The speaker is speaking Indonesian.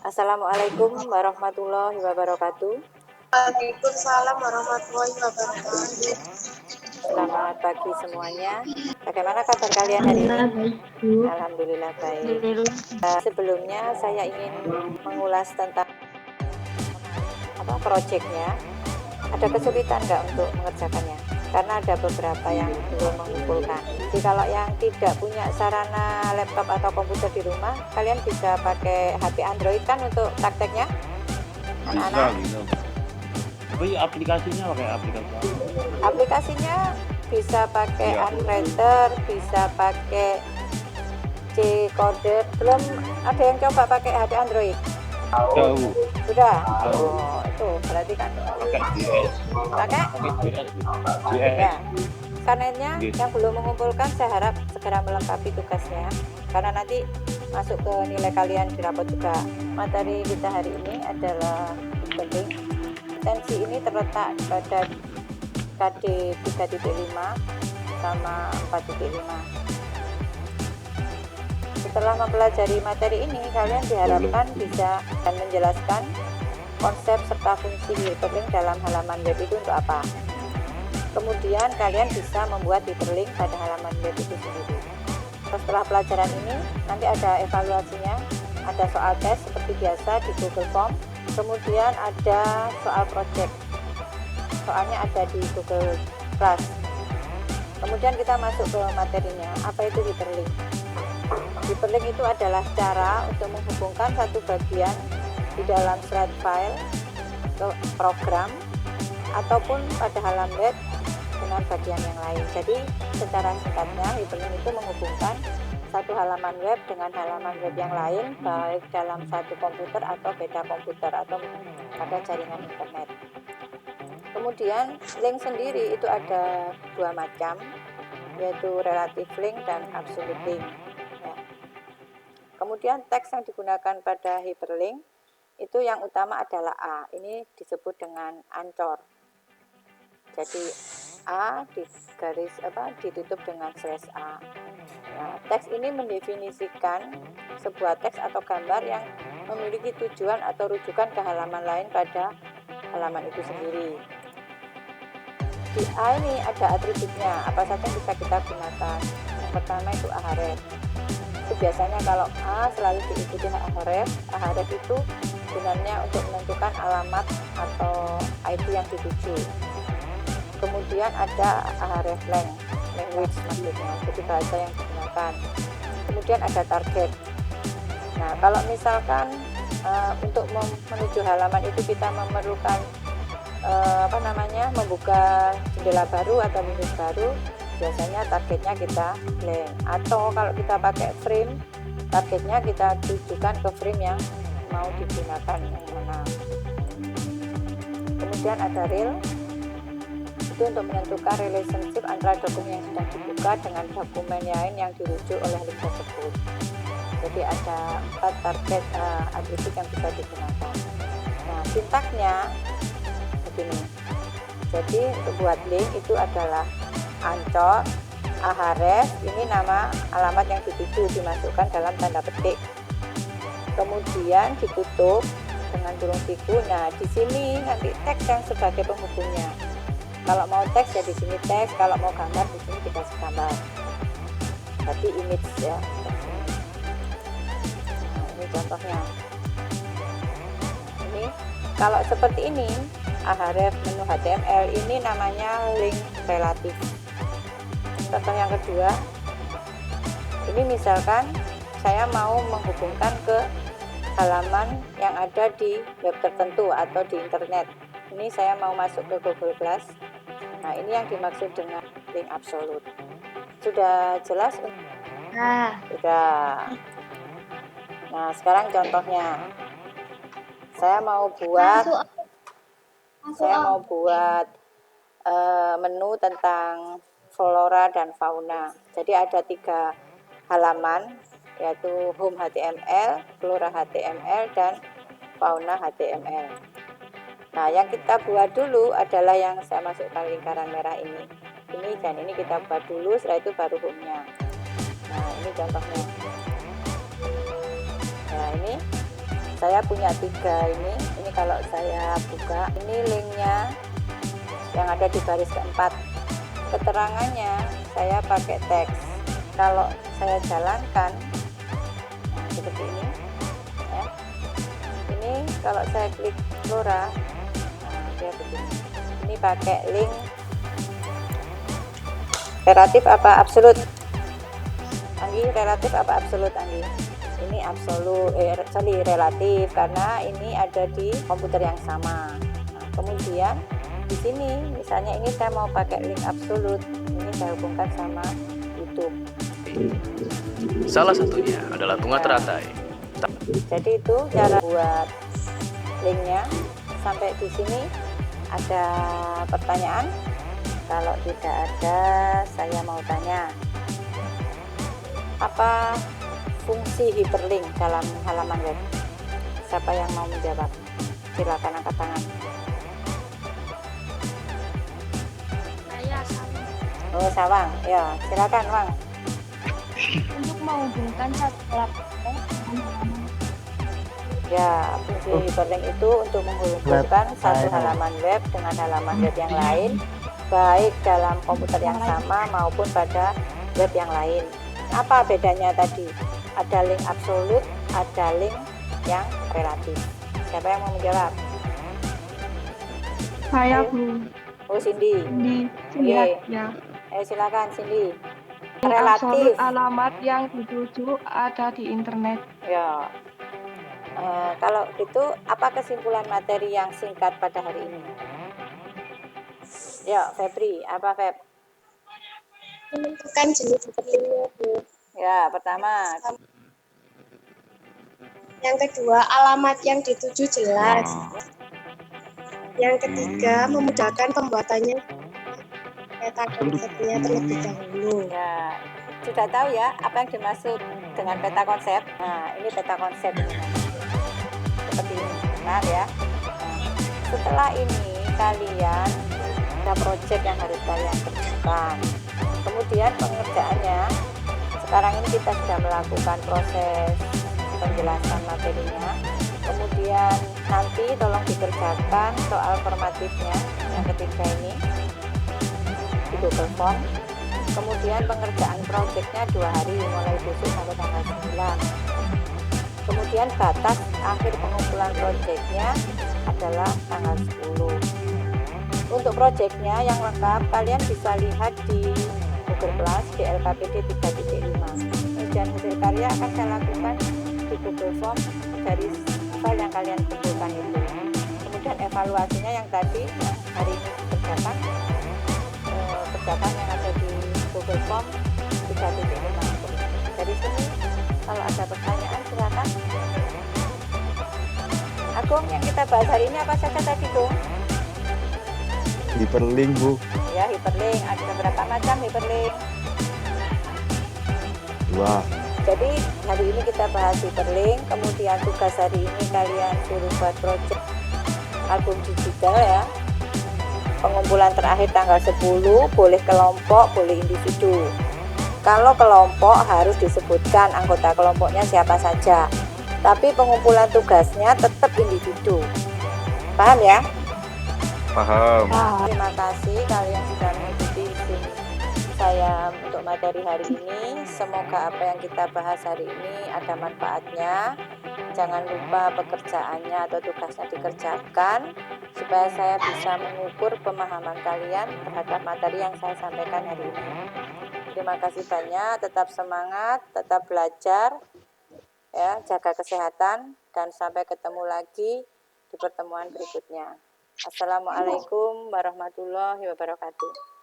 Assalamualaikum warahmatullahi wabarakatuh. Waalaikumsalam warahmatullahi wabarakatuh. Selamat pagi semuanya. Bagaimana kabar kalian hari ini? Baik, Bu. Alhamdulillah baik. Alhamdulillah. Sebelumnya saya ingin mengulas tentang proyeknya. Ada kesulitan nggak untuk mengerjakannya? Karena ada beberapa yang belum mengumpulkan. Jadi kalau yang tidak punya sarana laptop atau komputer di rumah, kalian bisa pakai HP Android kan untuk prakteknya? Anak-anak? Bisa. Tapi aplikasinya pakai aplikasi apa? Aplikasinya bisa pakai Iya. Unwriter, bisa pakai C-Coder. Belum ada yang coba pakai HP Android? Jauh. Sudah? Oh, itu berarti kan Pakai JS. pakai? JS. Ya. Karena Yes. yang belum mengumpulkan saya harap segera melengkapi tugasnya karena nanti masuk ke nilai kalian di rapot juga. Materi kita hari ini adalah penting. Tensi ini terletak pada KD 3.5 sama 4.5. Setelah mempelajari materi ini, kalian diharapkan bisa dan menjelaskan konsep serta fungsi hyperlink dalam halaman web itu untuk apa. Kemudian kalian bisa membuat hyperlink pada halaman web itu sendiri. Setelah pelajaran ini, nanti ada evaluasinya, ada soal tes seperti biasa di Google Form, kemudian ada soal project. Soalnya ada di Google Class. Kemudian kita masuk ke materinya. Apa itu hyperlink? Hyperlink itu adalah cara untuk menghubungkan satu bagian di dalam thread file ke program ataupun pada halaman web dengan bagian yang lain. Jadi secara singkatnya hyperlink itu menghubungkan satu halaman web dengan halaman web yang lain baik dalam satu komputer atau beda komputer atau pada jaringan internet. Kemudian link sendiri itu ada dua macam, yaitu relative link dan absolute link. Kemudian teks yang digunakan pada hyperlink itu yang utama adalah A. Ini disebut dengan ancor. Jadi A di garis ditutup dengan /A. Nah, teks ini mendefinisikan sebuah teks atau gambar yang memiliki tujuan atau rujukan ke halaman lain pada halaman itu sendiri. Di A ini ada atributnya, apa saja yang bisa kita gunakan. Yang pertama itu ahref. Itu biasanya kalau A selalu diikuti ahref. Ahref itu gunanya untuk menentukan alamat atau IP yang dituju. Kemudian ada ahref language maksudnya, jadi bahasa yang digunakan. Kemudian ada target. Nah, kalau misalkan untuk menuju halaman itu kita memerlukan membuka jendela baru atau windows baru, biasanya targetnya kita blank. Atau kalau kita pakai frame, targetnya kita tujukan ke frame yang mau digunakan yang mana. Kemudian ada rel, itu untuk menentukan relationship antara dokumen yang sedang dibuka dengan dokumen lain yang dirujuk oleh link tersebut. Jadi ada 4 target atribut yang bisa digunakan. Nah, sintaksnya begini. Jadi untuk buat link itu adalah ancor, ahref, ini nama alamat yang dituju, dimasukkan dalam tanda petik. Kemudian ditutup dengan kurung siku. Nah, di sini nanti teks yang sebagai penghubungnya. Kalau mau teks ya di sini teks, kalau mau gambar di sini dikasih gambar. Berarti image ya. Nah, ini contohnya. Ini kalau seperti ini, ahref menu HTML ini namanya link relatif. Contoh yang kedua, ini misalkan saya mau menghubungkan ke halaman yang ada di web tertentu atau di internet. Ini saya mau masuk ke Google Class. Nah, ini yang dimaksud dengan link absolute. Sudah jelas? Nah, Sudah. Nah, sekarang contohnya. Saya mau buat menu tentang flora dan fauna. Jadi ada 3 halaman, yaitu home HTML, flora HTML, dan fauna HTML. Nah, yang kita buat dulu adalah yang saya masukkan lingkaran merah ini. Ini dan ini kita buat dulu, setelah itu baru home-nya. Nah, ini contohnya. Nah, ini Saya punya 3 ini kalau saya buka, ini linknya yang ada di baris keempat. Keterangannya saya pakai teks. Kalau saya jalankan seperti ini ya. Ini kalau saya klik Flora, dia begini. Ini pakai link relatif apa absolut? Anggi, relatif apa absolut, Anggi? Ini absolut, relatif karena ini ada di komputer yang sama. Nah, kemudian di sini misalnya ini saya mau pakai link absolut, ini saya hubungkan sama YouTube. Salah satunya adalah Tunga Teratai. Jadi itu cara buat linknya. Sampai di sini ada pertanyaan? Kalau tidak ada, saya mau tanya, apa fungsi hyperlink dalam halaman web? Siapa yang mau menjawab? Silakan angkat tangan. Saya sama. Oh, Sawang, ya silakan, Wang. Untuk menghubungkan satu laptop dengan halaman. Ya, fungsi hyperlink itu untuk menghubungkan satu halaman web dengan halaman web yang lain, baik dalam komputer yang sama maupun pada web yang lain. Apa bedanya tadi? Ada link absolut, ada link yang relatif. Siapa yang mau menjawab? Saya Ayo. Bu Oh, Cindy. Cindy. Oke. Ya. Silakan, Cindy. Link Relatif. absolut alamat yang dituju ada di internet. Ya. Kalau gitu, apa kesimpulan materi yang singkat pada hari ini? Ya, Febri, apa Feb? Menentukan jenis hyperlinknya, Bu. Ya, pertama. Yang kedua, alamat yang dituju jelas. Yang ketiga, memudahkan pembuatannya peta konsepnya terlebih dahulu. Ya, sudah tahu ya apa yang dimaksud dengan peta konsep? Nah, ini peta konsep ini. Seperti ini, nah ya. Nah, setelah ini kalian ada project yang harus kalian kerjakan. Kemudian pengerjaannya, sekarang ini kita sudah melakukan proses penjelasan materinya. Kemudian nanti tolong dikerjakan soal formatifnya yang ketiga ini di Google Form. Kemudian pengerjaan proyeknya 2 hari, mulai besok sampai tanggal 9. Kemudian batas akhir pengumpulan proyeknya adalah tanggal 10. Untuk proyeknya yang lengkap kalian bisa lihat di Google Class di LKPD 3.5. Kemudian hasil karya akan saya lakukan di Google Form dari file yang kalian kumpulkan itu. Kemudian evaluasinya yang tadi yang hari ini dikerjakan, kerjakan yang ada di Google Form 3.5. Dari sini kalau ada pertanyaan silakan. Agung, yang kita bahas hari ini apa saja tadi, Gung? Hyperlink, Bu. Ya, hyperlink. Ada berapa macam hyperlink? 2. Jadi hari ini kita bahas hyperlink. Kemudian tugas hari ini kalian suruh buat project album digital ya. Pengumpulan terakhir tanggal 10, boleh kelompok, boleh individu. Kalau kelompok harus disebutkan anggota kelompoknya siapa saja. Tapi pengumpulan tugasnya tetap individu. Paham ya? Paham. Terima kasih kalian sudah mengikuti Zoom saya untuk materi hari ini. Semoga apa yang kita bahas hari ini ada manfaatnya. Jangan lupa pekerjaannya atau tugasnya dikerjakan supaya saya bisa mengukur pemahaman kalian terhadap materi yang saya sampaikan hari ini. Terima kasih banyak, tetap semangat, tetap belajar, ya, jaga kesehatan, dan sampai ketemu lagi di pertemuan berikutnya. Assalamualaikum warahmatullahi wabarakatuh.